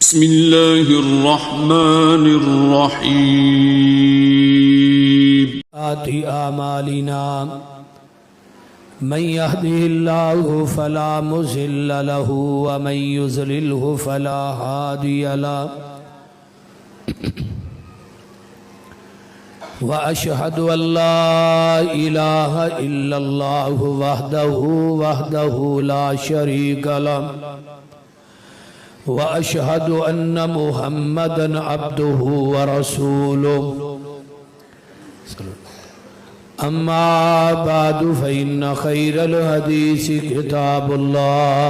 بسم الله الرحمن الرحيم آتي آمالنا من يهده الله فلا مضل له ومن يضلله فلا هادي له وأشهد أن لا إله إلا الله وحده لا شريك له وأشهد أن محمدًا عبده ورسوله أما بعد فإن خير الحديث كتاب الله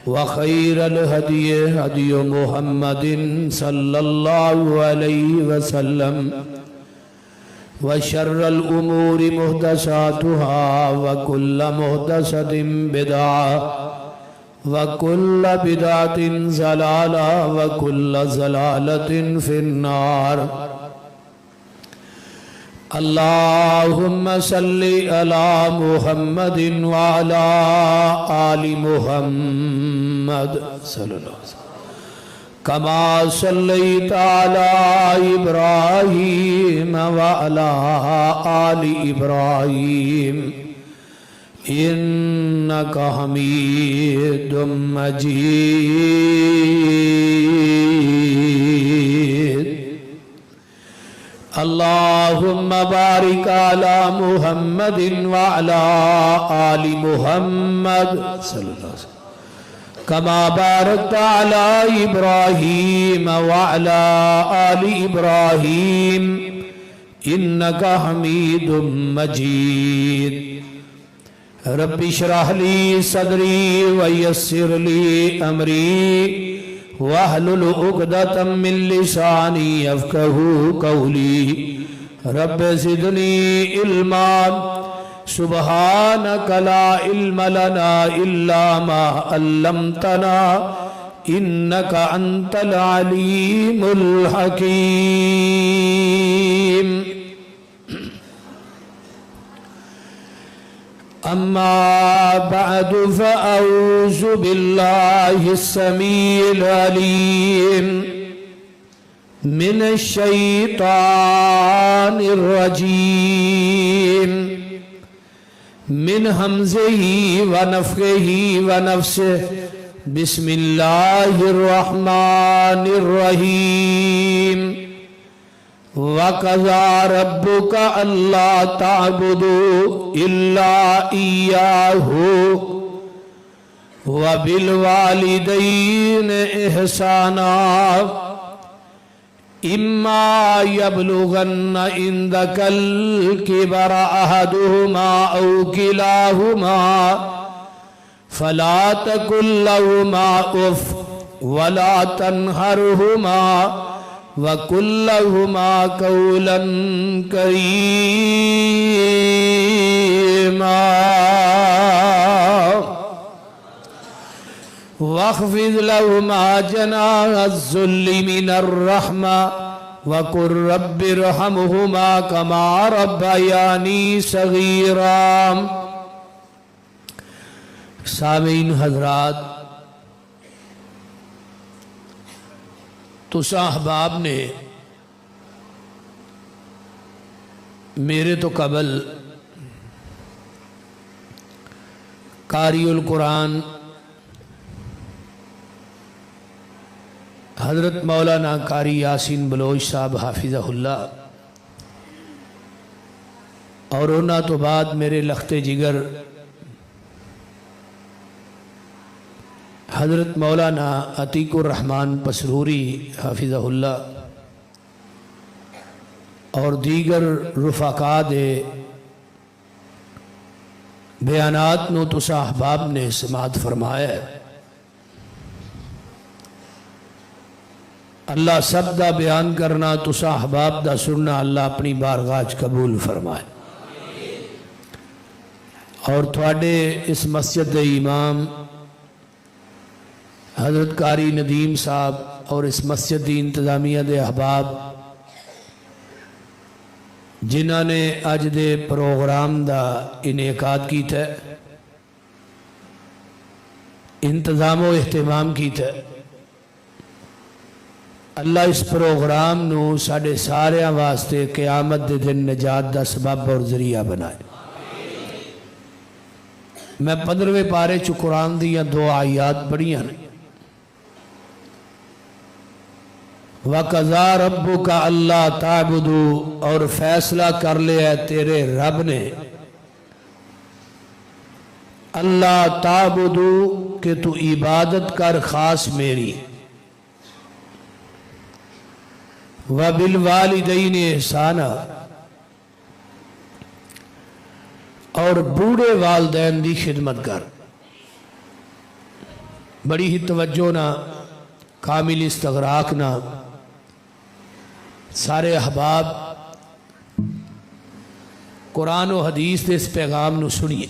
وخير الهدي هدي محمد صلى الله عليه وسلم وشر الأمور محدثاتها وكل محدثة بدعة وكل بدعة ضلالة وكل ضلالة في النار اللهم صل على محمد وعلى آل محمد صلى الله عليه وسلم كما صليت على إبراهيم وعلى آل إبراهيم إنك حميد مجيد اللهم بارك على محمد وعلى آل محمد صلى الله عليه وسلم كما باركت على إبراهيم وعلى آل إبراهيم إنك حميد مجيد رب اشرح لي صدري ويسر لي أمري واحلل عقدة من لساني يفقهوا قولي رب زدني علما سبحانك لا علم لنا إلا ما علمتنا إنك أنت العليم الحكيم أما بعد فأعوذ بالله السميع العليم من الشيطان الرجيم من همزه ونفخه ونفسه بسم الله الرحمن الرحيم وَقَضَى رَبُّكَ أَلَّا تَعْبُدُوا إِلَّا إِيَّاهُ وَبِالْوَالِدَيْنِ إِحْسَانًا إِمَّا يَبْلُغَنَّ عِندَكَ الْكِبَرَ أَحَدُهُمَا أَوْ كِلَاهُمَا فَلَا تَقُل لَّهُمَا أُفٍّ وَلَا تَنْهَرْهُمَا وَقُل لَّهُمَا قَوْلًا كَرِيمًا واخفض لهما جناح الذل من الرحمة وقل رب ارحمهما كما ربياني صغيرا سامعین حضرات، تسا احباب نے میرے تو قبل قاری القرآن حضرت مولانا قاری یاسین بلوچ صاحب حافظہ اللہ اور انہاں تو بعد میرے لخت جگر حضرت مولانا عتیق الرحمن پسروری حافظہ اللہ اور دیگر رفقاء دے بیانات نو تسا احباب نے سماعت فرمایا ہے۔ اللہ سب دا بیان کرنا تسا احباب دا سننا اللہ اپنی بارگاہ قبول فرمائے، اور تھوڑے اس مسجد دے امام حضرت قاری ندیم صاحب اور اس مسجد دی انتظامیہ دے احباب جنہاں نے اج دے پروگرام دا انعقاد کیتا ہے، انتظام و اہتمام کیتا ہے، اللہ اس پروگرام نو ساڈے سارے واسطے قیامت دے دن نجات دا سبب اور ذریعہ بنائے۔ میں 15ویں پارے چ قرآن دیا 2 آیات پڑھیاں نے۔ وَقَضَىٰ رَبُّكَ أَلَّا تَعْبُدُوا، اور فیصلہ کر لیا ہے تیرے رب نے اللہ تعبدو کہ تو عبادت کر خاص میری، وَبِالْوَالِدَيْنِ إِحْسَانًا، اور بوڑھے والدین دی خدمت کر۔ بڑی ہی توجہ نہ، کامل استغراق نہ، سارے احباب قرآن و حدیث دے اس پیغام نو سنیے۔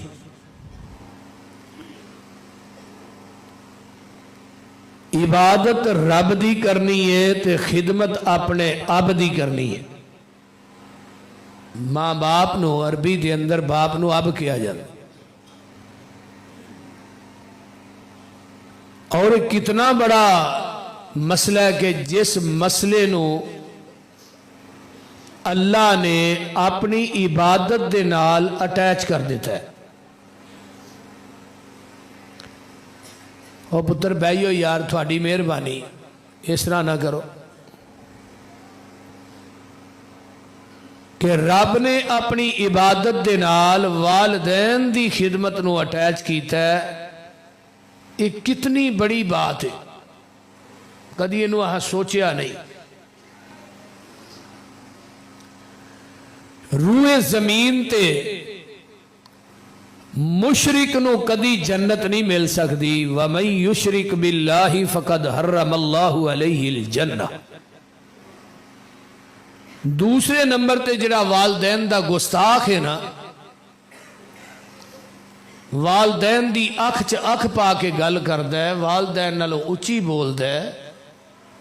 عبادت رب دی کرنی ہے تے خدمت اپنے اب دی کرنی ہے۔ ماں باپ نو عربی دے اندر باپ نو اب کیا جاتا، اور کتنا بڑا مسئلہ ہے کہ جس مسئلے نو اللہ نے اپنی عبادت دے نال اٹیچ کر دیتا ہے۔ او پتر بھائیو یار تھوڑی مہربانی اس طرح نہ کرو کہ رب نے اپنی عبادت دے نال والدین دی خدمت نو اٹیچ کیتا ہے۔ یہ کتنی بڑی بات ہے، کدی انہوں سوچیا نہیں۔ روئے زمین تے مشرک نو کدی جنت نہیں مل سکتی۔ وَمَن يُشْرِكْ بِاللَّهِ فَقَدْ حَرَّمَ اللَّهُ عَلَيْهِ الْجَنَّةَ۔ دوسرے نمبر تے جڑا والدین دا گستاخ ہے نا، والدین دی اکھ چ اکھ پا کے گل کردا ہے، والدین نالوں اچھی بولدا ہے۔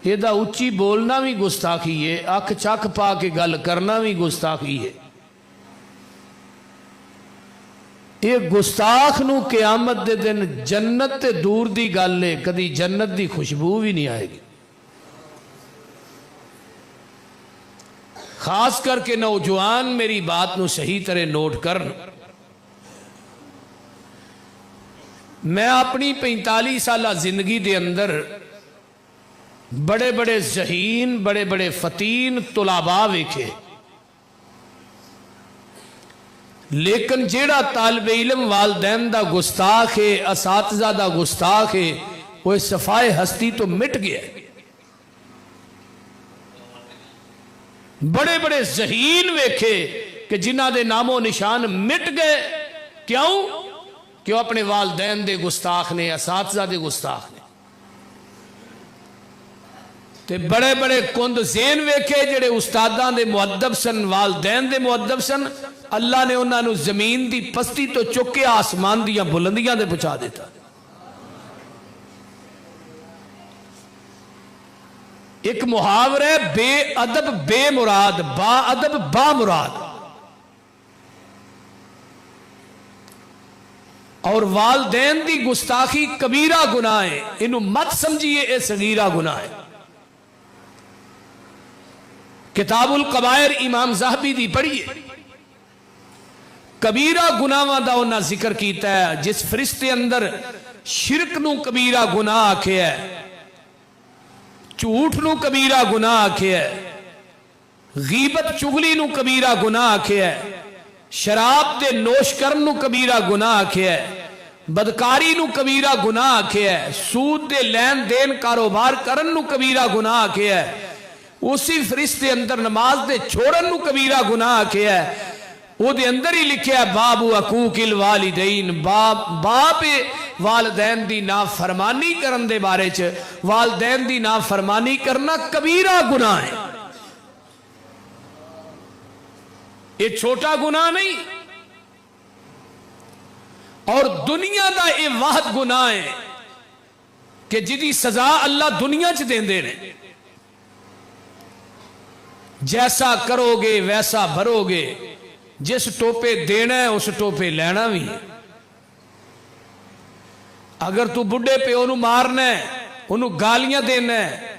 یہ دا اچھی بولنا بھی گستاخی ہے، اکھ چ اکھ پا کے گل کرنا بھی گستاخی ہے۔ یہ گستاخ نو قیامت دے دن جنت تے دور دی گل ہے، کدی جنت دی خوشبو بھی نہیں آئے گی۔ خاص کر کے نوجوان میری بات نو صحیح طرح نوٹ کرن۔ میں اپنی 45 سالہ زندگی دے اندر بڑے بڑے ذہین، بڑے بڑے فتین طلباء ویکھے، لیکن جیڑا طالب علم والدین دا گستاخ ہے، اساتذہ دا گستاخ ہے، وہ صفائے ہستی تو مٹ گیا۔ بڑے بڑے ذہین ویکھے کہ جنہ دے نام و نشان مٹ گئے، کیوں؟ کہ وہ اپنے والدین دے گستاخ نے، اساتذہ دے گستاخ نے۔ تے بڑے بڑے کند زین ویکھے جڑے استاداں دے مؤدب سن، والدین دے مؤدب سن، اللہ نے انہاں نو زمین دی پستی تو چکے آسمان دیاں بلندیاں دے پہنچا دیتا۔ ایک محاور ہے، بے ادب بے مراد، با ادب با مراد۔ اور والدین دی گستاخی کبیرہ گناہ ہے، انہوں مت سمجھیے اے صغیرہ گناہ ہے۔ کتاب القبائر امام زاہبی دی پڑھیے، کبیرہ گناہ دا انہاں ذکر کیتا ہے۔ جس فرشتے اندر شرک نو کبیرہ گناہ آکھے ہے، جھوٹ نو کبیرہ گناہ آکھے ہے، غیبت چغلی نو کبیرہ گناہ آکھے ہے، شراب دے نوش کرن نو کبیرہ گناہ آکھے ہے، بدکاری نو کبیرہ گناہ آکھے ہے، سود دے لین دین کاروبار کرن نو کبیرہ گناہ آکھے ہے، اسی فرشتے اندر نماز دے چھوڑن نو کبیرہ گناہ آکھے ہے۔ وہ دے اندر ہی لکھے ہے باب حقوق الوالدین، باپ والدین دی نافرمانی کرن دے بارے چ، والدین دی نافرمانی کرنا کبیرہ گناہ ہے۔ یہ چھوٹا گناہ نہیں، اور دنیا دا یہ واحد گناہ ہے کہ جدی سزا اللہ دنیا چ دیندے رہے۔ جیسا کرو گے ویسا بھرو گے، جس ٹوپے دینا ہے اس ٹوپے لینا بھی ہے۔ اگر تو بڑھے پہ انہوں مارنا ہے، انہوں گالیاں دینا ہے،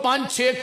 5-6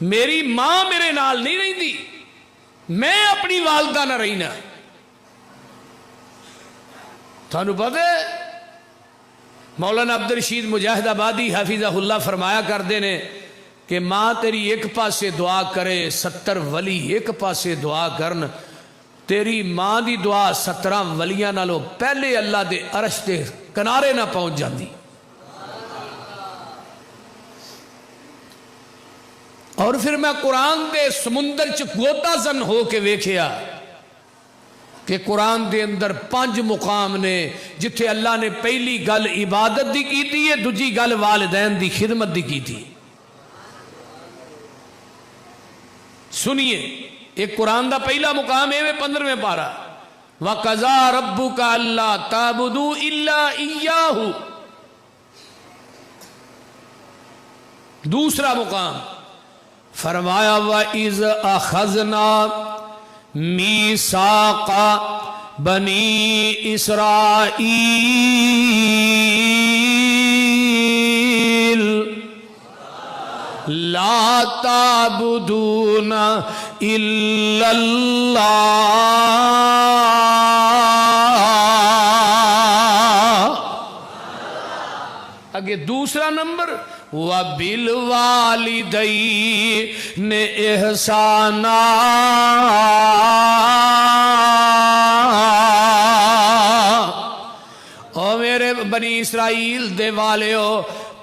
میری ماں میرے نال نہیں رہی، میں اپنی والدہ نہ رہنا. تھانو پتہ ہے مولانا عبد الرشید مجاہد آبادی حفظہ اللہ فرمایا کرتے نے کہ ماں تیری ایک پاسے دعا کرے 70 ولی ایک پاسے دعا کرن، تیری ماں دی دعا 17 ولیاں نالوں پہلے اللہ دے عرش دے کنارے نہ پہنچ جاندی. اور پھر میں قرآن دے سمندر چ گوتا زن ہو کے ویکھیا کہ قرآن دے اندر 5 مقام نے جتھے اللہ نے پہلی گل عبادت دی کیتی ہے، دوجی گل والدین دی خدمت دی کیتی. سنیے ایک قرآن دا پہلا مقام ہے 15ویں پارہ، وَقَضَىٰ رَبُّكَ أَلَّا تَعْبُدُوا إِلَّا إِيَّاهُ. دوسرا مقام فرمایا وَإِذْ أَخَذْنَا مِيثَاقَ بَنِي إِسْرَائِيلَ لَا تَعْبُدُونَ إِلَّا اللَّهَ. آگے دوسرا نمبر وَبِالْوَالِدَيْنِ إِحْسَانًا. او میرے بنی اسرائیل دے والیو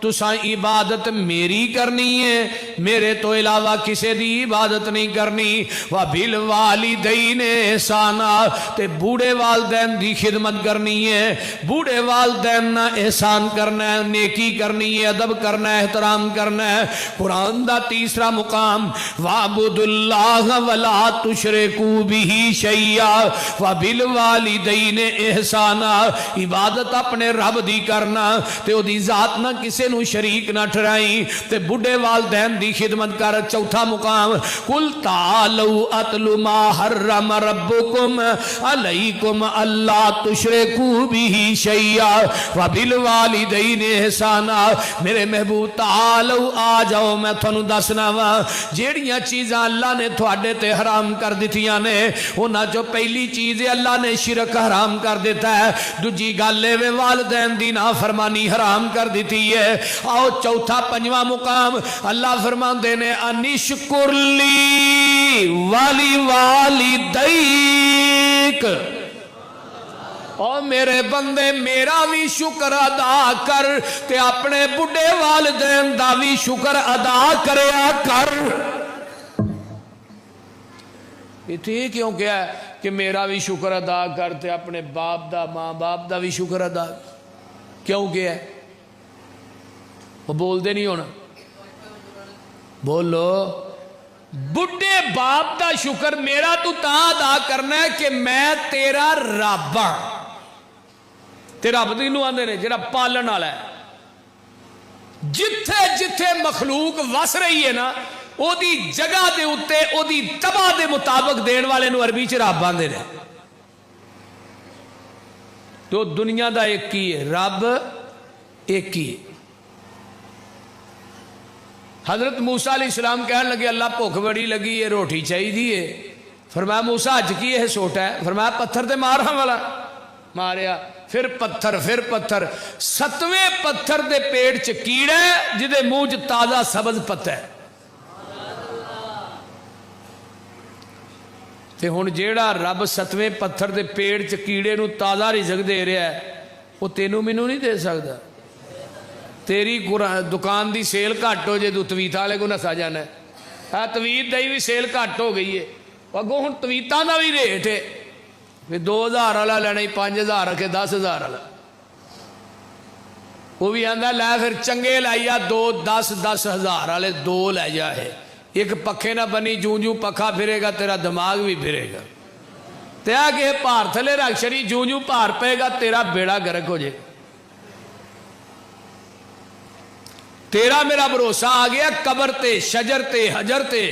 تساں عبادت میری کرنی ہے، میرے تو علاوہ کسے دی عبادت نہیں کرنی. وَبِالْوَالِدَيْنِ احسانا، تے بوڑھے والدین دی خدمت کرنی ہے، بوڑھے والدین نہ احسان کرنا ہے، نیکی کرنی ہے، ادب کرنا ہے، احترام کرنا ہے. قرآن دا تیسرا مقام وَاعْبُدُوا اللَّهَ وَلَا تُشْرِكُوا بِهِ شَيْئًا وَبِالْوَالِدَيْنِ احسانا. عبادت اپنے رب دی کرنا تے او دی ذات نہ کسے نو شریک نہ ٹھہرائی، تے بڑھے والدین دی خدمت کر. چوتھا مقام قُلْ تَعَالَوْا أَتْلُ مَا حَرَّمَ رَبُّكُمْ عَلَيْكُمْ أَلَّا تُشْرِكُوا بِهِ شَيْئًا وَبِالْوَالِدَيْنِ احسانا. میرے محبوب تعالو آ جاؤ، میں تھانو دسنا وا جیڑیاں چیزاں اللہ نے تھوڑے تے حرام کر دیتیاں نے، انہاں جو پہلی چیز اللہ نے شرک حرام کر دیتا ہے، دوجی گل اے والدین دی نافرمانی حرام کر دیتی ہے. آؤ چوتھا پنجواں مقام اللہ فرماندے نے انشکر لی والی والدیک. اور میرے بندے میرا بھی شکر ادا کر تے اپنے بڑھے والدین دا بھی شکر ادا کریا کر. یہ کیوں کیا ہے کہ میرا بھی شکر ادا کر تے اپنے باپ دا ماں باپ دا بھی شکر ادا کیوں کیا ہے؟ وہ بول دے نہیں ہونا، بولو. بڑھے باپ دا شکر میرا تو تا ادا کرنا ہے کہ میں تیرا رب ہاں. تے رب دینو آندے نے جڑا پالن والا ہے. جتھے جتھے مخلوق وس رہی ہے نا او دی جگہ دے اتے او دی تباہ دے مطابق دین والے نو عربی چ رب آندے نے. تو دنیا دا ایک ہی ہے، رب ایک ہی ہے. حضرت موسیٰ علیہ السلام کہنے لگے اللہ بھوک بڑی لگی ہے، روٹی چاہیے. فرمایا موسیٰ اج کی ہے سوٹا ہے؟ فرمایا پتھر تے مارا والا. ماریا، پھر پتھر، پھر پتھر. 7ویں پتھر دے پیٹ چ کیڑا ہے جدے منہ چ تازہ سبز پتہ ہے. تے ہن جیڑا رب 7ویں پتھر دے پیٹ چ کیڑے نو تازہ رزق دے رہا ہے وہ تینوں مینوں نہیں دے سکتا. تیری دکان دی سیل گھٹ ہو جائے تو تویت والے کو نسا جانا ہے. ہاں تویت دی بھی سیل گھٹ ہو گئی ہے، اگوں ہن تویتاں دا بھی ریٹ ہے. 2000 والا لینا 5000 رکھے 10000 والا. وہ بھی آندا لے پھر چنگے لائیا 10,000 والے 2 لے جا ہے. ایک پکھے نہ بنی جوں جوں پکھا پھرے گا تیرا دماغ بھی پھرے گا. تے آ کے پار تھلے رکھ چھڑی جوں جوں پار پے گا تیرا بیڑا گرک ہو جائے گا. تیرا میرا بھروسہ آ گیا قبر تے، شجر تے، حجر تے،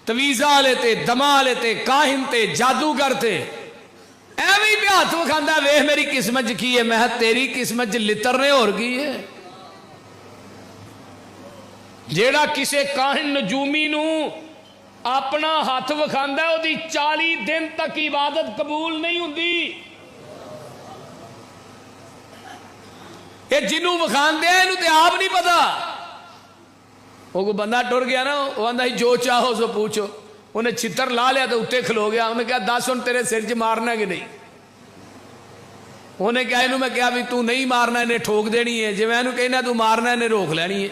تویزہ والے تے، دما والے تے، کاہن تے، جادوگر تے. ایویں بھی ہاتھ وکھاندا ویکھ میری قسمت کی ہے. میں تیری قسمت لتر نے اور کی ہے. ਜਿਹੜਾ ਕਿਸੇ ਕਾਹਨ ਨਜੂਮੀ ਨੂੰ ਆਪਣਾ ਹੱਥ ਵਿਖਾਉਂਦਾ ਉਹਦੀ 40 ਦਿਨ ਤੱਕ ਇਬਾਦਤ ਕਬੂਲ ਨਹੀਂ ਹੁੰਦੀ। ਇਹ ਜਿਹਨੂੰ ਵਿਖਾਉਂਦੇ ਆ ਇਹਨੂੰ ਤੇ ਆਪ ਨਹੀਂ ਪਤਾ। ਉਹ ਕੋਈ ਬੰਦਾ ਟੁਰ ਗਿਆ ਨਾ, ਉਹ ਆਂਦਾ ਜੋ ਚਾਹੋ ਸੋ ਪੁੱਛੋ। ਉਹਨੇ ਛਿੱਤਰ ਲਾ ਲਿਆ ਤੇ ਉੱਤੇ ਖਲੋ ਗਿਆ। ਉਹਨੇ ਕਿਹਾ ਦੱਸ ਹੁਣ ਤੇਰੇ ਸਿਰ 'ਚ ਮਾਰਨਾ ਕਿ ਨਹੀਂ? ਉਹਨੇ ਕਿਹਾ ਇਹਨੂੰ ਮੈਂ ਕਿਹਾ ਵੀ ਤੂੰ ਨਹੀਂ ਮਾਰਨਾ, ਇਹਨੇ ਠੋਕ ਦੇਣੀ ਹੈ। ਜਿਵੇਂ ਇਹਨੂੰ ਕਹਿਣਾ ਤੂੰ ਮਾਰਨਾ, ਇਹਨੇ ਰੋਕ ਲੈਣੀ ਹੈ।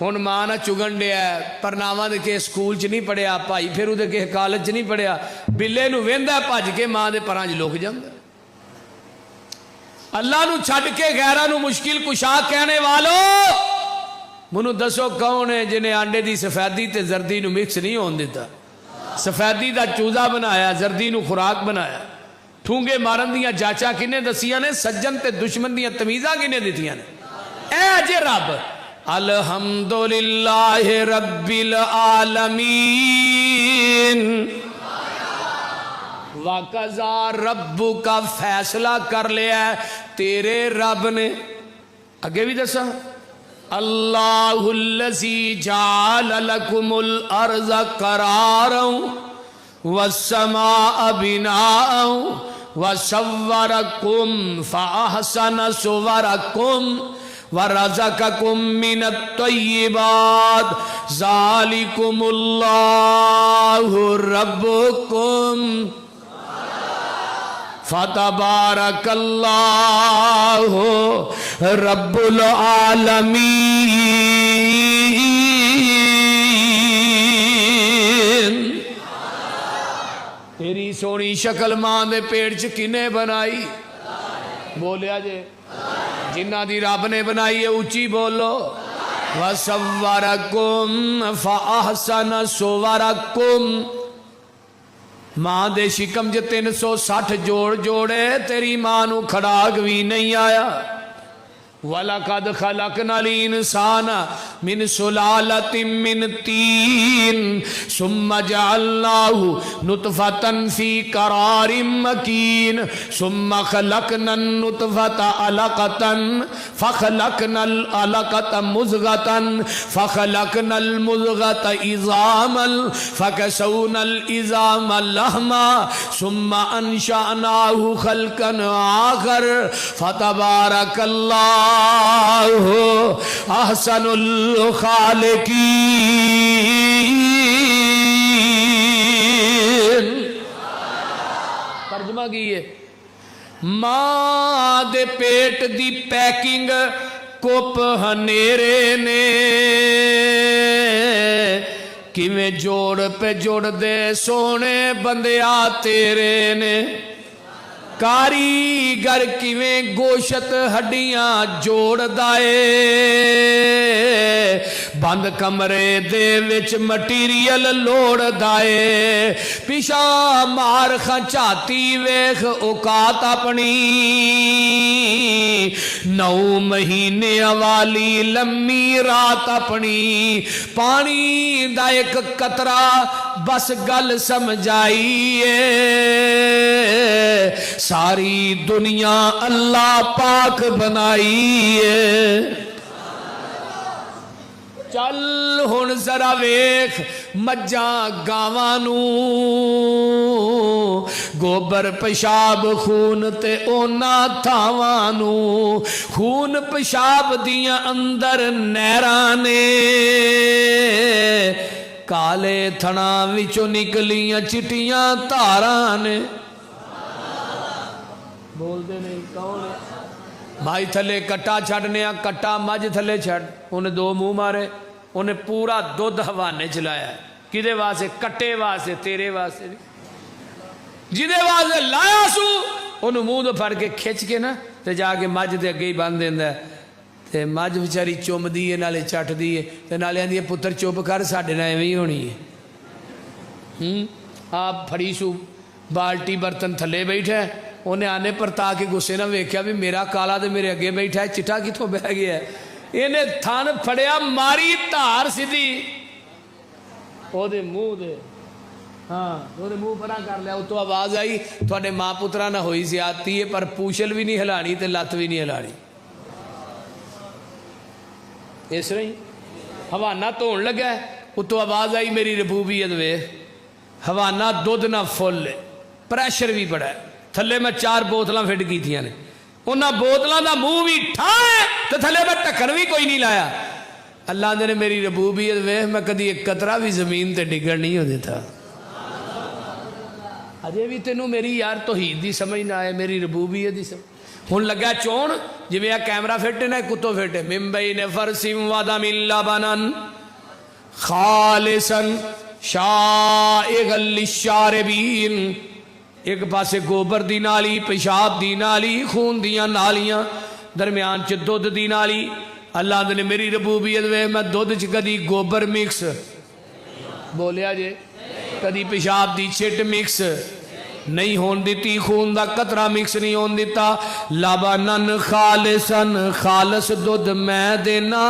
ہن ماں نہ چگن ڈیا پرناواں دے کے سکول چ نہیں پڑھیا بھائی پھر وہ کسی کالج چ نہیں پڑھیا بلے نو ویندا بھج کے ماں دے پراں چ لک جاندا اللہ نو چھڈ کے غیراں نو مشکل کشا کہنے والو منو دسو کون ہے جنہیں آنڈے دی سفیدی تے زردی نو مکس نہیں ہون دیتا سفیدی دا چوزا بنایا زردی نو خوراک بنایا ٹھونگے مارن دیاں جاچا کنے دسیاں نے سجن تے دشمن دیاں تمیزاں کنے دیتیاں نے اے اجے رب الحمدللہ رب العالمین وَقَضَى رَبُّكَ فیصلہ کر لیا ہے تیرے رب نے اگے بھی دسا اللہ الذی جعل لکم الارض قرارا والسماء بناء وصورکم فاحسن صورکم ورزقکم من الطیبات ذالکم اللہ ربکم فتبارک اللہ رب العالمین تیری سونی شکل ماں دے پیٹ چ کنے بنائی بولیا جے جنہ دی رب نے بنائی ہے اونچی بولو وَصَوَّرَكُمْ فَأَحْسَنَ صُوَرَكُمْ ماں دے شکم جو 360 جوڑ جوڑے تیری ماں نو کھڑاک بھی نہیں آیا وَلَقَدْ خَلَقْنَا الْإِنسَانَ مِنْ سُلَالَةٍ مِّنْ طِينٍ ثُمَّ جَعَلْنَاهُ نُطْفَةً فِي قَرَارٍ مَّكِينٍ ثُمَّ خَلَقْنَا النُّطْفَةَ عَلَقَةً فَخَلَقْنَا الْعَلَقَةَ مُضْغَةً فَخَلَقْنَا الْمُضْغَةَ عِظَامًا فَكَسَوْنَا الْعِظَامَ لَحْمًا ثُمَّ أَنشَأْنَاهُ خَلْقًا آخَرَ فَتَبَارَكَ اللہ احسن الخالقین ترجمہ کیے ماں دے پیٹ دی پیکنگ کپ ہنیرے نے کیویں جوڑ پہ جوڑ دے سونے بندیا تیرے نے کاریگر کیویں گوشت ہڈیاں جوڑ دائے بند کمرے دے وچ مٹیریل لوڑ دائے پیشا مار کھچاتی ویخ اوقات اپنی 9 مہینے والی لمبی رات اپنی پانی دا ایک قطرہ بس گل سمجھائیے ساری دنیا اللہ پاک بنائی ہے چل ہن ذرا ویکھ مجھاں گاوانو گوبر پیشاب خون تے اونا تھاوانو خون پیشاب دیاں اندر نیرانے کالے تھنا وچوں نکلیاں چٹیاں تارانے بول دے نہیں کون ہے بھائی تھلے کٹا چھڑنے کٹا مجھ تھلے چھڑ انہیں 2 منہ مارے انہیں پورا دودھ حوانے چلایا ہے کدے واسے کٹے واسے تیرے واسے جدے واسے لایا سو انہیں منہ دو پھڑ کے کھچ کے نا تے جا کے مجھ دے اگے ہی باندھ دیندہ ہے تے مجھ بچاری چوم دیئے نالے چٹ دیئے تے نالے آندیے پتر چوپ کر ساڑھے نائے بھی ہونی ہے آپ پھڑی سو بالٹی برتن تھلے بیٹھے انہیں آنے پر تاکہ گسے نہ ویکھیا بھی میرا کالا دے میرے اگے بیٹھا ہے چٹا کی تو بہ گیا ہے انہیں تھان پھڑیا ماری تار سیدھی او دے منہ دے ہاں او دے منہ پرا کر لیا تو آواز آئی تھوڑے ماں پترہ نہ ہوئی زیادتی ہے پر پوچھل بھی نہیں ہلانی تے لات بھی نہیں ہلانی اس رہی حوانہ تو ان لگا ہے وہ تو آواز آئی میری ربوبیت وے حوانہ دودھ نہ فل ہے پریشر بھی بڑا ہے تھلے میں 4 بوتلاں فٹ کی تھیاں نے انہاں بوتلاں دا منہ بھی ٹھائے تو تھلے میں ٹکر بھی کوئی نہیں لایا اللہ نے میری ربوبیت وے میں کدی ایک قطرہ بھی زمین تے ڈگر نہیں ہو دیتا اجے بھی تینوں میری یار توحید دی سمجھ نہ آئے میری ربوبیت دی سمجھ ہن لگا چون جویں کیمرہ فٹ ہے کتوں فٹ ہے من بین فرس ودم لبنا خالصا شائغا للشاربین، ایک پاسے گوبر دی نالی، پیشاب دی نالی، خون دیاں نالیاں، درمیان چ دودھ دی نالی۔ اللہ نے میری ربوبیت وے میں دودھ چ کدی گوبر مکس بولیا جے، کدی پیشاب دی چھٹ مکس نہیں ہون دیتی، خون دا قطرہ مکس نہیں ہون دیتا۔ لبنن خالصن، خالص دودھ میں دینا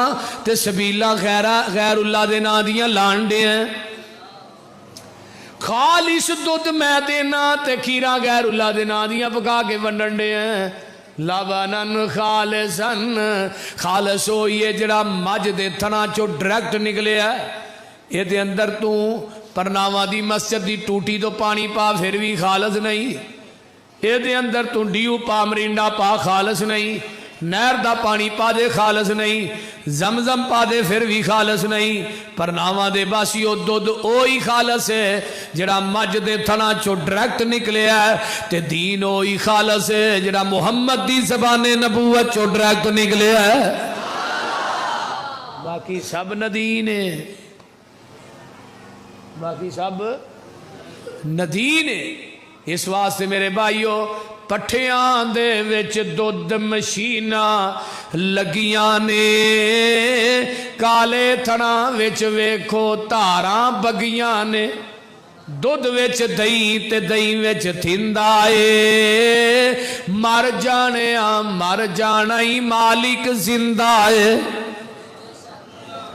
تے سبیلا غیر اللہ دے نا دیاں لانڈے ہیں، خالص دودھ میں دینا تے کھیرا غیر اللہ دے نا دیاں پکا کے ونڈنڈے ہیں۔ لبنن خالصن، خالص ہوئی ہے جڑا مجھ دے تھنا چو ڈریکٹ نکلے ہے، یہ دے اندر تو پرناوا دی مسجد دی ٹوٹی تو پانی پا پھر بھی خالص نہیں، یہ دے اندر تو ڈیو پا مرینڈا پا خالص نہیں، نہر دا پانی پا دے خالص نہیں، زمزم پا دے پھر بھی خالص نہیں، پرناوا دے باسیو دودھ اوہی خالص ہے جڑا مجھ دے تھنا چو ڈریکٹ نکلے ہے، تے دین اوہی خالص ہے جڑا محمد دی زبان نبوت چو ڈریکٹ نکلے ہے، باقی سب ندین ہے، باقی سب ندین ہے۔ اس واسطے میرے بھائیو پٹھیاں دے وچ دودھ مشیناں لگیاں نے، کالے تھنا وچ ویکھو تاراں بگیاں نے، دودھ وچ دہی تے دہی وچ تھندا اے، مر جانے مر جانا ہی مالک زندہ ہے،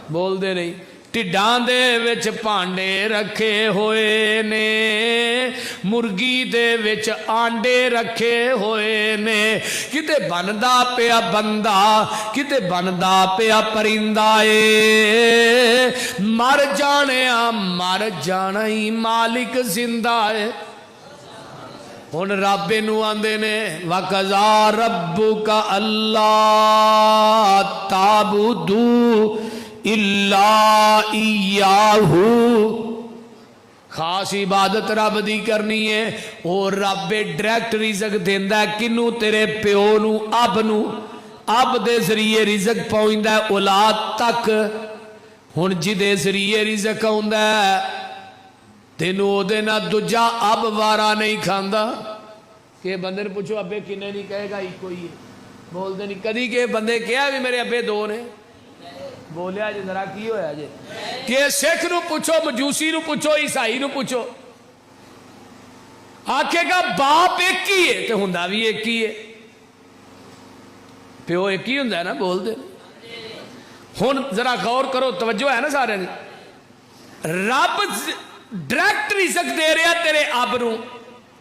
بول دے نہیں۔ ٹڈاں دے وچ پانڈے رکھے ہوئے نے، مرگی دے وچ آنڈے رکھے ہوئے نے، کتے بندا پیا بندہ کتے بندا پیا پرندہ اے، مر جانا ہی مالک زندہ ہے۔ ہن رب نو آندے نے وَقَضَىٰ رَبُّكَ أَلَّا تَعْبُدُوا إِلَّا إِيَّاهُ، خاص عبادت رب دی کرنی ہے، اور رب ڈائریکٹ رزق دیندا ہے کنوں؟ تیرے پیو نو، اب دے ذریعے رزق پہنچدا ہے اولاد تک۔ ہن جدے ذریعے رزق آوندا ہے تینوں او دے نال دوجا اب وارا نہیں کھاندا، کہ بندے نے پوچھو ابے کنے نہیں کہے گا ایک ہی ہے، بول دے نہیں کدی کہ بندے کہا بھی میرے ابے دو نے، بولیا جی ذرا کی ہویا جی، کہ سکھ نو پوچھو، مجوسی نو پوچھو، عیسائی نو پوچھو، آکھے گا باپ ایک ہی ہے تو ہوندا بھی ایک ہی ہے، پیو ایک ہی ہوندا ہے نا، بول دے۔ ہن ذرا غور کرو، توجہ ہے نا سارے نے، رب ڈائریکٹ رزق دے رہا تیرے اب نو،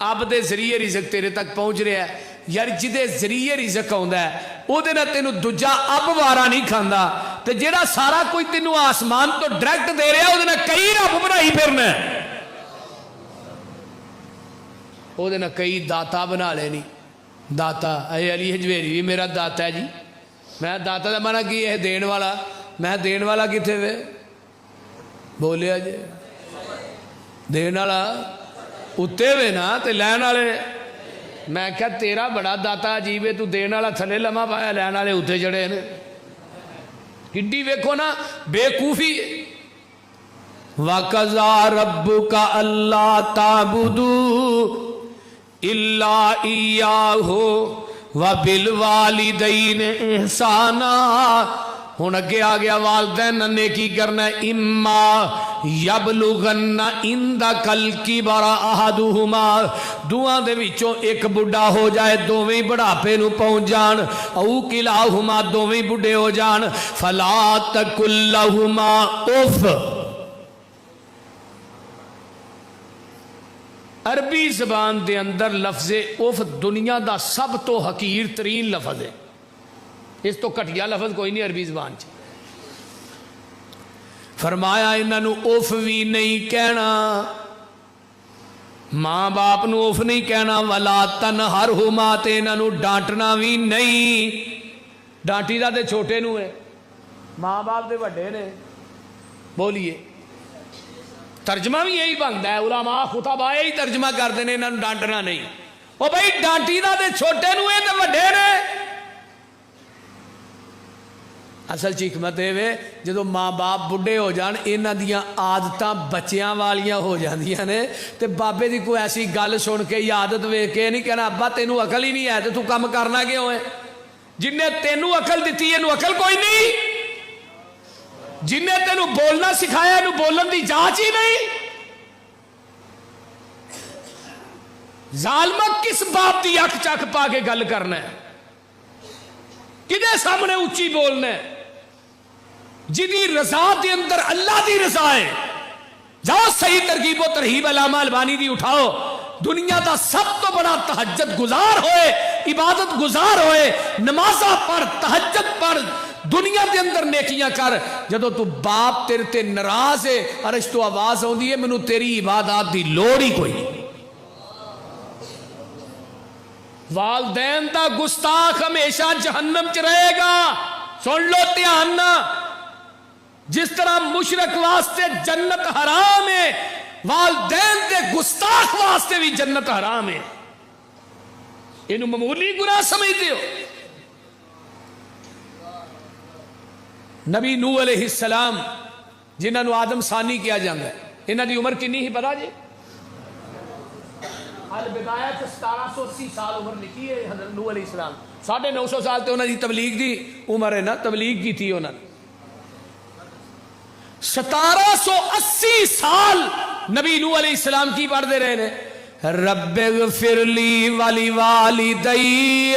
اب دے ذریعے رزق تیرے تک پہنچ رہا ہے، یار جدے ذریعے رزق آوندا ہے او دے نال تینوں دوجا اب وارا نہیں کھاندا، تے جیڑا سارا کوئی تینوں آسمان تو ڈائریکٹ دے رہا او دے نال کئی رب بنائی پھرنا ہے، او دے نال کئی داتا بنا لینی، داتا اے علی حجویری بھی میرا داتا ہے جی، میں داتا دا مانا کی ہے دین والا، میں دین والا کتے وے، بولیا جی دین والا اتے وے نا تے لین والے، میں کہا تیرا بڑا داتا عجیب ہے، تو دین والا تھلے لمحہ پایا، لین والے اتے چڑھے نے، کڈی ویکھو نا بےوقوفی۔ وَقَضَىٰ رَبُّكَ أَلَّا تَعْبُدُوا إِلَّا إِيَّاهُ وَبِالْوَالِدَيْنِ إِحْسَانًا۔ ہن اگے آ گیا والدین نے کی کرنا ہے، اما یبلغن عندک الکبر احدہما، دوہاں دے وچوں ایک بڑھا ہو جائے، دوویں بڑھاپے نو پہنچ جان، او کلاہما دوویں بڑھے ہو جان، فلا تقل لہما اف۔ عربی زبان دے اندر لفظ اف دنیا دا سب تو حقیر ترین لفظ ہے، اس تو کٹیا لفظ کوئی نہیں عربی زبان چ۔ فرمایا انہوں اف بھی نہیں کہنا، ماں باپ نو اف نہیں کہنا، ولا تنہرہما تے انہوں ڈانٹنا بھی نہیں، ڈانٹی دا تے چھوٹے نو ہے، ماں باپ دے بڑے نے، بولیے ترجمہ بھی یہی بنتا ہے، علماء خطباء یہی ترجمہ کرتے ہیں، انہوں ڈانٹنا نہیں، وہ بھائی ڈانٹی دا تے چھوٹے نو اے تے وڈے نے. اصل چ حکمت اے جدو ماں باپ بڈھے ہو جان انہاں دیاں عادتاں بچیاں والیاں ہو جاندیاں نے تے بابے دی کوئی ایسی گل سن کے یا عادت ویکھ کے نہیں کہنا ابا تینوں عقل ہی نہیں ہے تے تو کم کرنا کیوں ہے. جن نے تینوں عقل دیتی ہے عقل کوئی نہیں. جن نے تینوں بولنا سکھایا بولن دی جانچ ہی نہیں. ظالمہ کس باپ دی اکھ چک پا کے گل کرنا ہے؟ کدے سامنے اچھی بولنا ہے؟ جدی رضا دے اندر اللہ دی رضا ہے. جاؤ صحیح ترغیب و ترہیب علامہ البانی دی اٹھاؤ. دنیا دا سب تو بڑا تہجد گزار ہوئے, عبادت گزار ہوئے, نمازاں پڑھ, تہجد پڑھ, دنیا دے اندر نیکیاں کر. جدو تو باپ تیرے تے ناراض ہے عرش تو آواز آندی ہے مینوں تیری عبادات دی لوڑ ہی کوئی نہیں. والدین دا گستاخ ہمیشہ جہنم چ رہے گا. سن لو دھیان نہ. جس طرح مشرک واسطے جنت حرام ہے والدین دے گستاخ واسطے بھی جنت حرام ہے. انہوں معمولی گناہ سمجھتے ہو؟ نبی نوح علیہ السلام جنہوں نے آدم ثانی کیا جاتا ہے انہوں دی عمر کنی ہی پتا جی؟ البدایہ 1780 سال عمر لکھی ہے حضرت نوح علیہ السلام. 950 سال تے انہوں دی تبلیغ دی عمر ہے نا, تبلیغ کی تھی انہوں نے. 1780 سال نبی نوح علیہ السلام کی پڑھ دے رہے ہیں رب اغفر لی ولی والدی.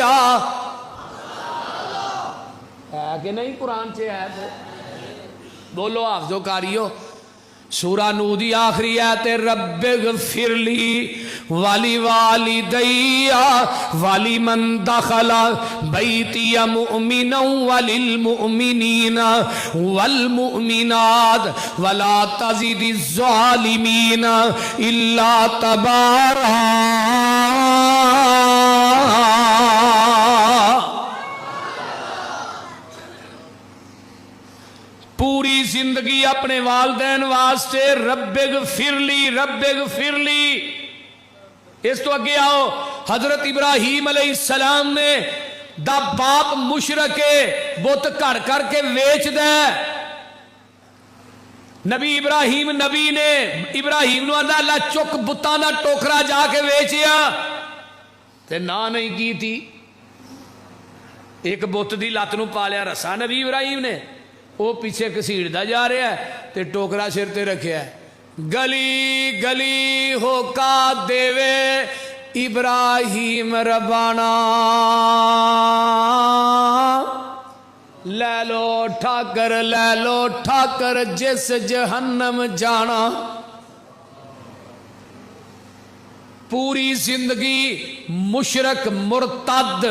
ہے کہ نہیں قرآن سے ہے تو بولو حافظو کاریو. سورہ نوح دی آخری آیت رب اغفر لی ولی والدی ولمن دخل بیتی مؤمنا وللمؤمنین والمؤمنات ولا تزد الظالمین الا تبارا. پوری زندگی اپنے والدین واسطے رب اغفر لی, رب اغفر لی. اس تو اگے آؤ. حضرت ابراہیم علیہ السلام نے دا باپ مشرک بت گھڑ کر کے ویچ دے. نبی ابراہیم نبی نے ابراہیم نو آندا اللہ چک بتاں دا ٹوکرا جا کے ویچیا تے نہ نہیں کی تھی. ایک بت دی لت نو پالیا رسا نبی ابراہیم نے, وہ پیچھے کسیڑدا جا رہا ہے تے ٹوکرا سر تے رکھیا ہے. گلی گلی ہو کا دیوے ابراہیم ربانا لے لو ٹھاکر جس جہنم جانا. پوری زندگی مشرک مرتد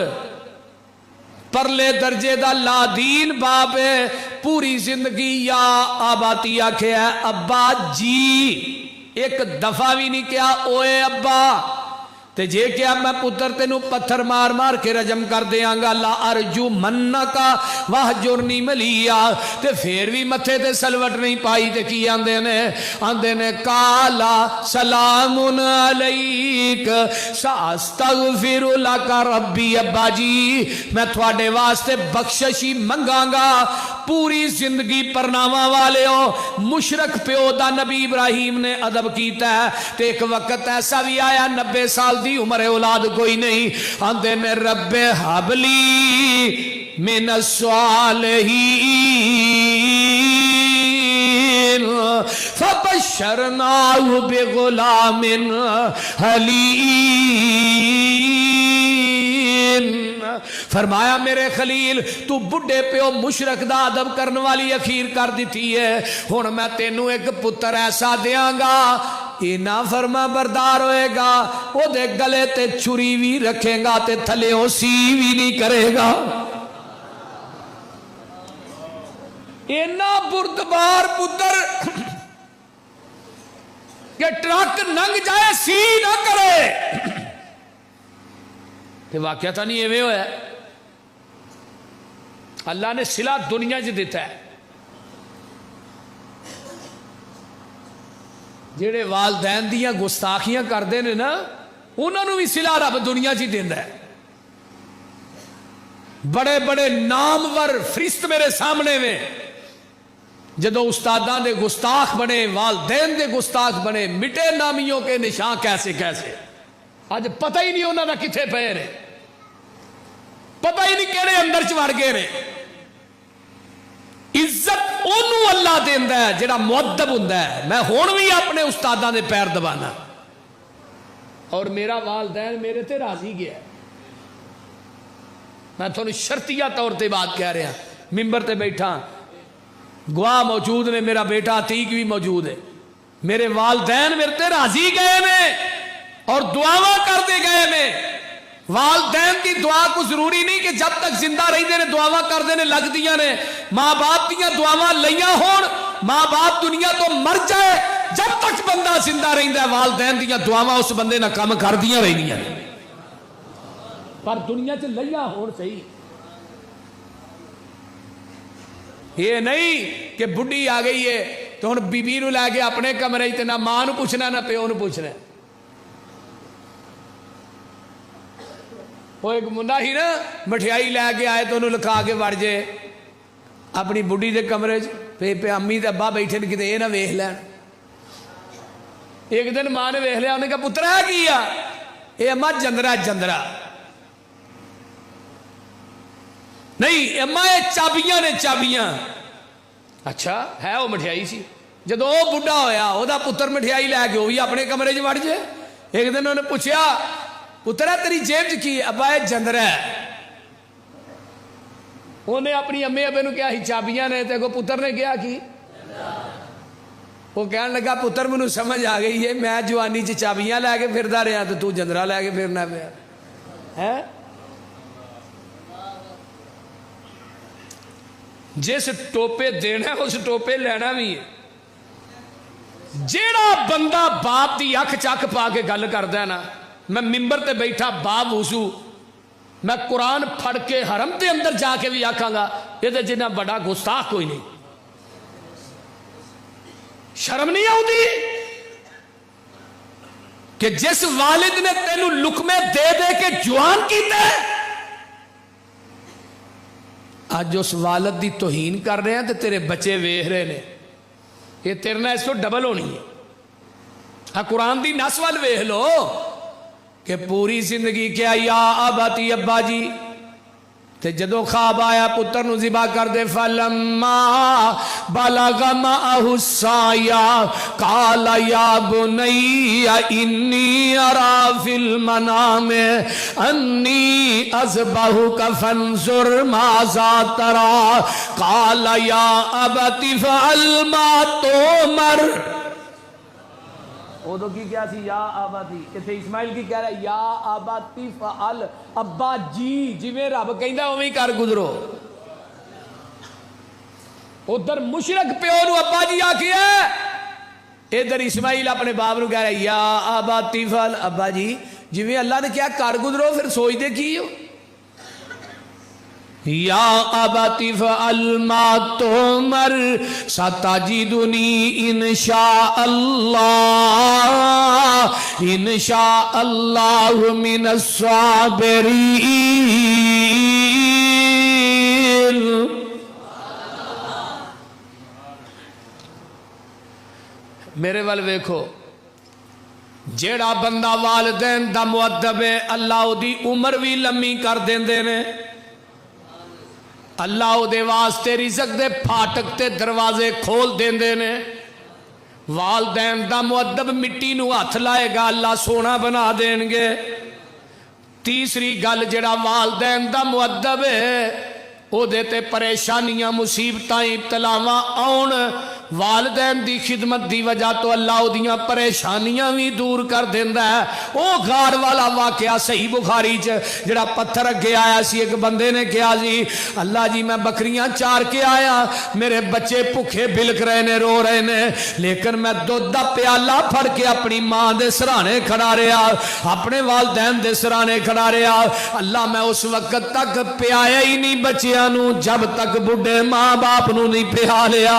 پرلے درجے دا لا دین باپ ہے. پوری زندگی یا آباتی آکھے ہے ابا جی, ایک دفعہ بھی نہیں کیا اوے ابا. تے جے کیا میں پتر تینوں پتھر مار مار کے رجم کر دیاں گا لا ارجو منکا وہجرنی ملیا. تے پھر بھی متھے تے سلوٹ نہیں پائی تے کی آندے نے کالا سلام علیک ساستغفر لک ربی. ابا جی میں تھوڑے واسطے بخششی منگاں گا. پوری زندگی پرناواں والے ہو. مشرک پیو دا نبی ابراہیم نے ادب کیتا ہے تے ایک وقت ایسا بھی آیا 90 سال دی عمر اولاد کوئی نہیں. آندے نے رب حبلی من الصالحین فبشرناہ بغلام حلیم. فرمایا میرے خلیل تو بڑھے پیو مشرک دا ادب کرنے والی اخیر کر دیتی ہے. ہن میں تینوں ایک پتر ایسا دیاں گا یہ نہ فرما بردار ہوئے گا, وہ دے گلے تے چھری بھی رکھے گا تے تھلے ہو سی بھی نہیں کرے گا. اینا بردبار پتر کہ ٹرک ننگ جائے سی نہ کرے. کہ واقعہ تھا نہیں ایوے ہویا ہے. اللہ نے صلہ دنیا جو دیتا ہے. جڑے والدین دیاں گستاخیاں کر دے نے نا انہوں بھی صلہ رب دنیا چ دیندا ہے. بڑے بڑے نامور فرشت میرے سامنے میں جدو استاداں دے گستاخ بنے، والدین دے گستاخ بنے، مٹے نامیوں کے نشان کیسے کیسے. اج پتہ ہی نہیں انہوں نے کتنے پے نے، پتہ ہی نہیں کہڑے اندر چڑ گئے نے. عزت انہوں اللہ دیندا ہے جڑا مؤدب ہوندا ہے. میں ہن بھی اپنے استاداں دے پیر دبانا، اور میرا والدین میرے تے راضی گیا. میں تھوڑی شرطیہ طور تے بات کہہ رہا، ممبر تے بیٹھا، گواہ موجود نے، میرا بیٹا عتیق بھی موجود ہے. میرے والدین میرے تے راضی گئے نے اور دعاواں کرتے گئے نے. والدین کی دعا کو ضروری نہیں کہ جب تک زندہ رہتے نے دعاواں کرتے نے لگ دیاں نے. ماں باپ دیا دعاواں لیاں ہون، ماں باپ دنیا تو مر جائے، جب تک بندہ زندہ رہتا ہے والدین دیا دعاواں اس بندے نہ کام کر دیاں رہنیاں نے. پر دنیا چ لیاں ہون صحیح. یہ نہیں کہ بڈھی آ گئی ہے تو ہن بی بی نو لے کے اپنے کمرے تے نہ ماں نو پوچھنا نہ پیو نو پوچھنا. وہ ایک منڈا ہی نا مٹھیائی لے کے آئے تو انہوں لکھا کے وڑ جے اپنی بڈھی دے کمرے پہ امی تے ابا بیٹھے نے کتے یہ نہ ویکھ لین. ایک دن ماں نے ویکھ لیا، انہیں کہا پتر ہے کیا؟ اے اما جندرا جندرا. نہیں اما یہ چابیاں نے چابیاں. اچھا ہے وہ مٹھیائی سی. جدو وہ بڈھا ہویا وہ دا پتر مٹھیائی لے کے وہ بھی اپنے کمرے چ وڑ جائے. ایک دن انہوں نے پوچھا پتر ہے تیری جیب چ کی؟ ابا یہ جندرا ہے. انہیں اپنی امی ابے نو کیا ہی چابیاں نے، تے کو پتر نے کیا کی؟ وہ کہنے لگا پتر مینوں سمجھ آ گئی ہے، میں جوانی چ چابیاں لے کے پھردا رہا تو جندرا لے کے پھرنا پیا ہے. جس ٹوپے دینا اس ٹوپے لینا بھی ہے. جیڑا بندہ باپ دی اکھ چک پا کے گل کردا ہے نا، میں ممبر تے بیٹھا باب وضو میں قرآن پڑھ کے حرم دے اندر جا کے بھی آکھاں گا یہ جنہ بڑا گستاخ کوئی نہیں. شرم نہیں آتی کہ جس والد نے تینوں لقمے دے دے کے جوان کیتا ہے، آج اس والد دی توہین کر رہے ہیں تو تیرے بچے ویکھ رہے نے. یہ تیرے نال اس کو ڈبل ہونی ہے. ہاں قرآن دی نس وال ویکھ لو کہ پوری زندگی کیا یا اباتی ابا جی، تے جدو خواب آیا پتر نو ذبح کر دے. فلما بلغ معه السعي قال يا بني إني أرى في المنام أني أذبحك فانظر ماذا ترى قال يا أبت افعل ما تؤمر. وہ تو کی کیا سی یا آباتی، اتنے اسماعیل کی کہہ رہا ہے یا آباتی فعل، ابا جی جویں رب کہندا اوویں کر گزرو. ادھر مشرک پیو نو ابا جی آکھیا، ادھر اسماعیل اپنے باپ نو کہہ رہا ہے یا آباتی فعل، ابا جی جویں اللہ نے کیا کر گزرو. پھر سوچ دے کی ہو یا ابتی فعل ما تؤمر ستجدنی انشاء اللہ من الصابرین. میرے وال ویکھو، جیڑا بندہ والدین دا مؤدب ہے اللہ دی عمر بھی لمبی کر دیندے نے. اللہ او دے واسطے رزق دے پھاٹک تے دروازے کھول دیندے نے. والدین دا مؤدب مٹی نو ہاتھ لائے گا اللہ سونا بنا دین گے. تیسری گل جڑا والدین دا مؤدب ہے او دے تے پریشانیاں مصیبتاں ابتلاواں آن، والدین دی خدمت دی وجہ تو اللہ او دیاں پریشانیاں بھی دور کر دیندا ہے. او غار والا واقعہ صحیح بخاری چ جڑا پتھر اگے آیا سی، ایک بندے نے کہا جی اللہ جی میں بکریاں چار کے آیا، میرے بچے بھوکے بلک رہے نے رو رہے نے، لیکن میں دودھ دا پیالہ پھڑ کے اپنی ماں دے سرانے کھڑا رہا، اپنے والدین دے سرانے کھڑا رہا. اللہ میں اس وقت تک پیایا ہی نہیں بچیاں نو جب تک بڈھے ماں باپ نو نہیں پیا لیا.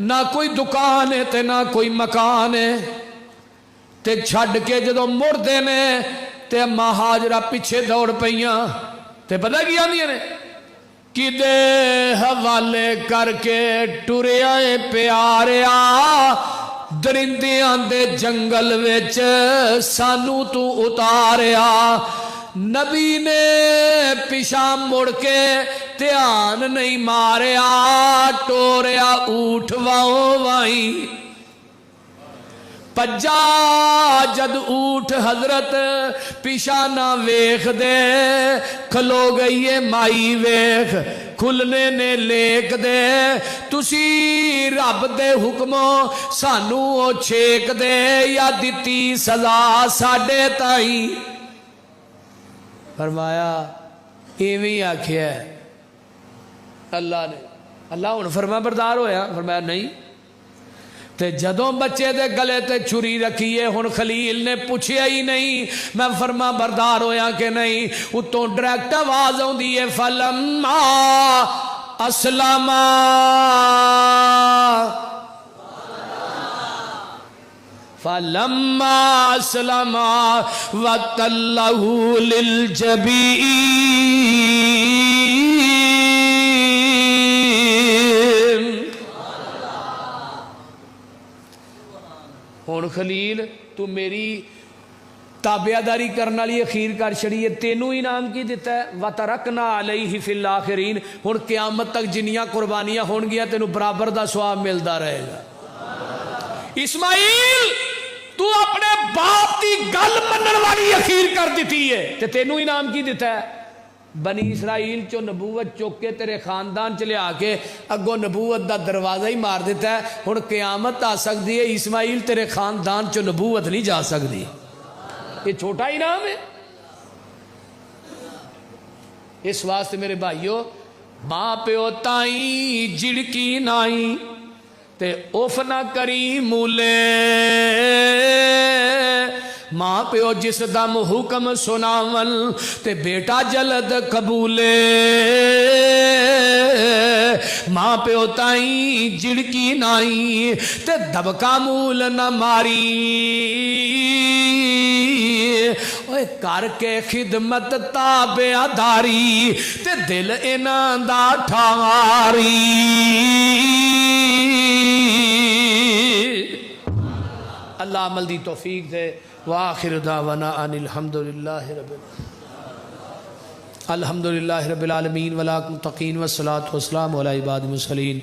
نہ کوئی دکان ہے تے نہ کوئی مکان ہے تے چھڈ کے جدوں مڑدے نے تے اما ہاجرہ پیچھے دوڑ پیاں تے پتہ کی آندیاں نے کدے حوالے کر کے ٹریا اے پیاریا درندیاں دے جنگل وچ سانو تو اتاریا نبی نے پیشاں مڑ کے دھیان نہیں ماریا ٹوریا اونٹ واؤ وائی پجا جد اونٹ حضرت پیشاں نہ ویخ دے کھلو گئی ہے مائی ویخ کھلنے نے لیک دے تسی رب دے حکموں سانو او چھیک دے یا دیتی سزا ساڑے تائیں فرمایا ایویں آکھیا ہے اللہ نے اللہ ہن فرما بردار ہویا فرمایا نہیں تے جدوں بچے دے گلے تے چھری رکھیے ہن خلیل نے پوچھیا ہی نہیں میں فرما بردار ہویا کہ نہیں اتوں ڈائریکٹ آواز آوندی ہے فلما اسلما فلما اسلما وتلہ للجبین ہون خلیل تو میری تابعداری کرنا لی اخیر کر چھڑی ہے تینوں انعام کی دیتا ہے وَتَرَكْنَا عَلَيْهِ فِي الْآخِرِينَ ہون قیامت تک جنیاں قربانیاں ہون گیا تینوں برابر دا ثواب ملدا رہے گا اسماعیل تو اپنے باپ دی گل منن والی اخیر کر دیتی ہے تے تینوں انعام کی دیتا ہے بنی اسرائیل چو نبوت چوک کے تیرے خاندان چلے آکے اگو نبوت دا دروازہ ہی مار دیتا ہے ہن قیامت آ سکتی ہے اسماعیل تیرے خاندان چو نبوت نہیں جا سکتی یہ چھوٹا انعام ہے اس واسطے میرے بھائیو ماں پیو تائیں جڑکی نائی تے اوف نہ کری مولے ماں پیو جس دم حکم سناون تے بیٹا جلد قبولے ماں پیو تائیں جڑکی نائی تے دبکا مول نہ ماری اوے کر کے خدمت تابعداری تے دل انہاں دا ٹھاری اللہ عمل دی توفیق دے وآخر دعوانا ان الحمدللہ رب العالمین والمتقین والصلاة والسلام علی عباد المرسلین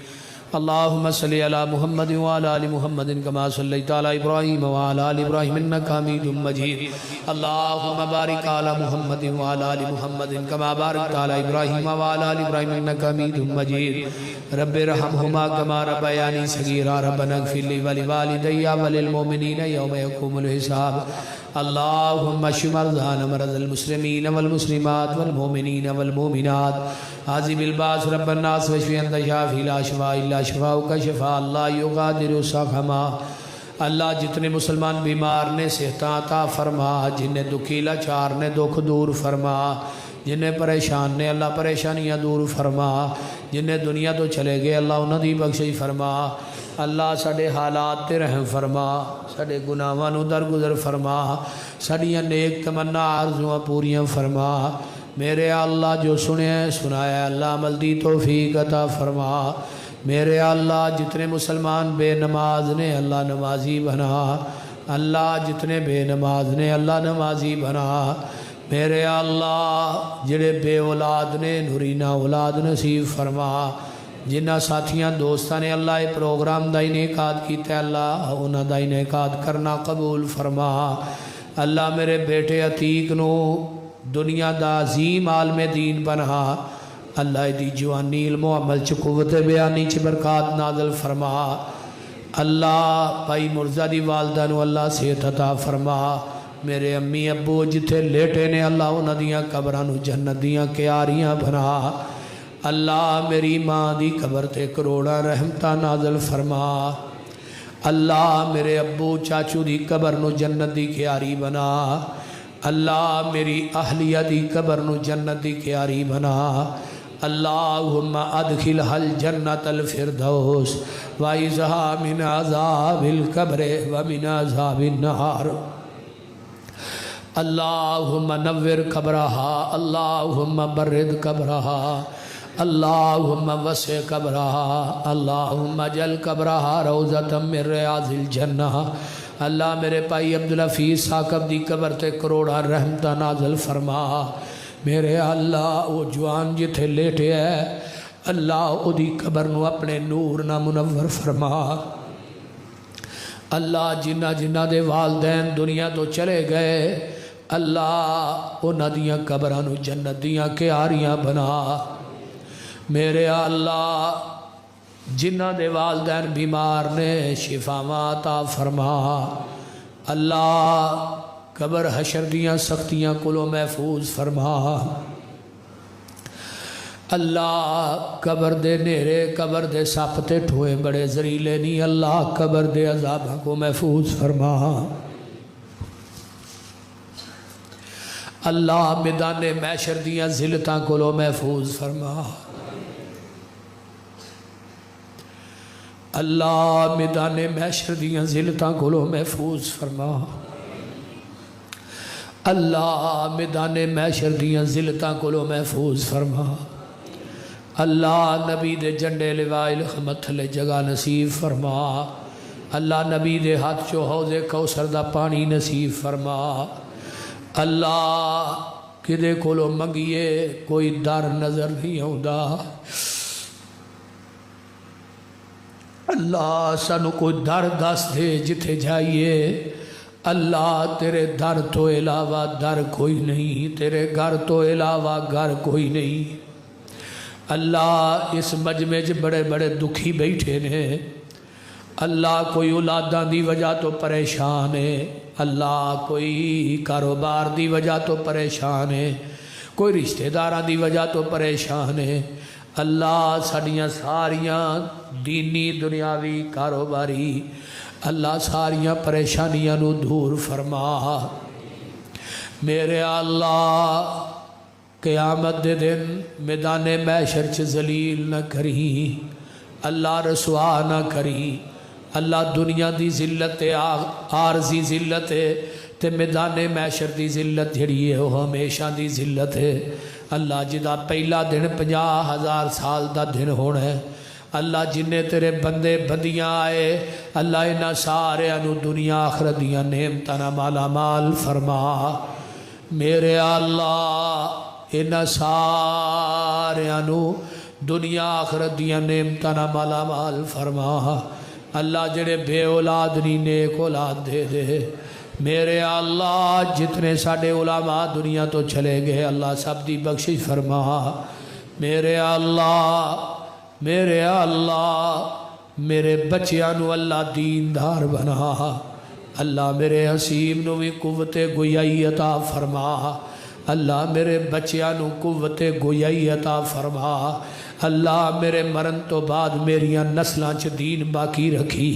اللہم صلی علی محمد وعلی آل محمد کما صلیت علی ابراہیم وعلی آل ابراہیم انکا حمید مجید اللہم بارک علی محمد وعلی آل محمد کما بارکت علی ابراہیم وعلی آل ابراہیم انکا حمید مجید رب ارحمہما کما ربیانی صغیرا ربنا اغفر لی ولوالدی وللمؤمنین یوم یقوم الحساب اللہم اشف مرضانا مرض المسلمین والمسلمات والمؤمنین والمؤمنات عازم الباس رب الناس وشفی انت شافی لا شفاء الا شفاءک شفاء اللہ یغادر سقما اللہ جتنے مسلمان بیمار نے صحتاں عطا فرما جنہیں دکھی لاچار نے دکھ دور فرما جنہیں پریشان نے اللہ پریشانیاں دور فرما جنہیں دنیا تو چلے گئے اللہ انہاں دی بخشش فرما اللہ ساڑے حالات تے رحم فرما ساڑے گناہاں نو درگزر فرما ساڑیاں نیک تمنا آرزویں پوریاں فرما میرے اللہ جو سنے سنایا اللہ عمل دی توفیق عطا فرما میرے اللہ جتنے مسلمان بے نماز نے اللہ نمازی بنا اللہ جتنے بے نماز نے اللہ نمازی بنا میرے اللہ جڑے بے اولاد نے نورینہ اولاد نصیب فرما جنہ ساتھیاں دوستاں نے اللہ پروگرام دا انعقاد کیتا ہے اللہ انہاں دا انعقاد کرنا قبول فرما اللہ میرے بیٹے عتیق نو دنیا دا عظیم عالم دین بنا اللہ دی جوانی علم و عمل چ قوت بیانی چ برکات نازل فرما اللہ بھائی مرزا دی والدہ نو اللہ صحت عطا فرما میرے امی ابو جتھے لیٹے نے اللہ انہاں دیاں قبراں نو جنت دیاں کیاریاں بنا اللہ میری ماں دی قبر تے کروڑا رحمتہ نازل فرما اللہ میرے ابو چاچو دی قبر نو جنت دی کیاری بنا اللہ میری اہلیہ دی قبر نو جنت دی کیاری بنا اللہم ادخلها الجنة الفردوس وعزها من عذاب القبر ومن عذاب النار اللہم نور قبرها اللہم برد قبرها اللہم وسع قبرها اللہم اجعل قبرها روضة من ریاض الجنہ اللہ میرے پائی عبدالحفیظ ثاقب دی قبر تے کروڑا رحمتہ نازل فرما میرے اللہ وہ جوان جتھے لیٹے ہے اللہ او دی قبر نو اپنے نور نہ منور فرما اللہ جنہ جنہ دے والدین دنیا تو چلے گئے اللہ انہاں دیاں قبراں نو جنت دیاں کیاریاں بنا میرے اللہ جنہ دے والدین بیمار نے شفاواں عطا فرما اللہ قبر حشر دیاں سختیاں کلو محفوظ فرما اللہ قبر دے نیرے قبر دے سپ تے ٹھوئے بڑے زریلے نہیں اللہ قبر دے عذابہ کو محفوظ فرما اللہ میدان محشر دیاں ذلتاں کلو محفوظ فرما اللہ میدان محشر دیاں ذلتاں کلو محفوظ فرما اللہ میدان محشر دیاں ذلتاں کلو محفوظ فرما اللہ نبی دے جنڈے لوائے لخمت تھلے جگہ نصیب فرما اللہ نبی دے ہاتھ چو حوض کوثر دا پانی نصیب فرما اللہ کدے کولو منگیے کوئی در نظر نہیں ہوندا اللہ سانو کوئی در دس دے جتھے جائیے اللہ تیرے در تو علاوہ در کوئی نہیں تیرے گھر تو علاوہ گھر کوئی نہیں اللہ اس مجمع چ بڑے بڑے دکھی بیٹھے نے اللہ کوئی اولاداں دی وجہ تو پریشان ہے اللہ کوئی کاروبار دی وجہ تو پریشان ہے کوئی رشتہ داراں دی وجہ تو پریشان ہے اللہ ساڑیاں ساریاں دینی دنیاوی کاروباری اللہ ساریاں پریشانیاں نو دور فرما میرے اللہ قیامت دے دن میدان محشر چ ذلیل نہ کری اللہ رسوا نہ کری اللہ دنیا دی ذلت عارضی ذلت ہے تے میدان محشر دی ذلت جڑی ہے وہ ہمیشہ دی ذلت ہے اللہ جدا پہلا دن 50,000 سال دا دن ہونا ہے اللہ جنہیں تیرے بندے بندیاں آئے اللہ انہاں سارے انو دنیا آخرت دیاں نعمتاں مالا مال فرما میرے اللہ انہاں سارے انو دنیا آخرت دیاں نعمتاں مالا مال فرما اللہ جڑے بے اولاد نہیں نیک اولاد دے دے میرے اللہ جتنے ساڑے علماء دنیا تو چلے گئے اللہ سب دی بخشش فرما میرے اللہ میرے بچیانو اللہ دیندار بنا اللہ میرے حسیم نو بھی قوت گویائی عطا فرما اللہ میرے بچیانو قوت گویائی عطا فرما اللہ میرے مرن تو بعد میریاں نسلاں چ دین باقی رکھی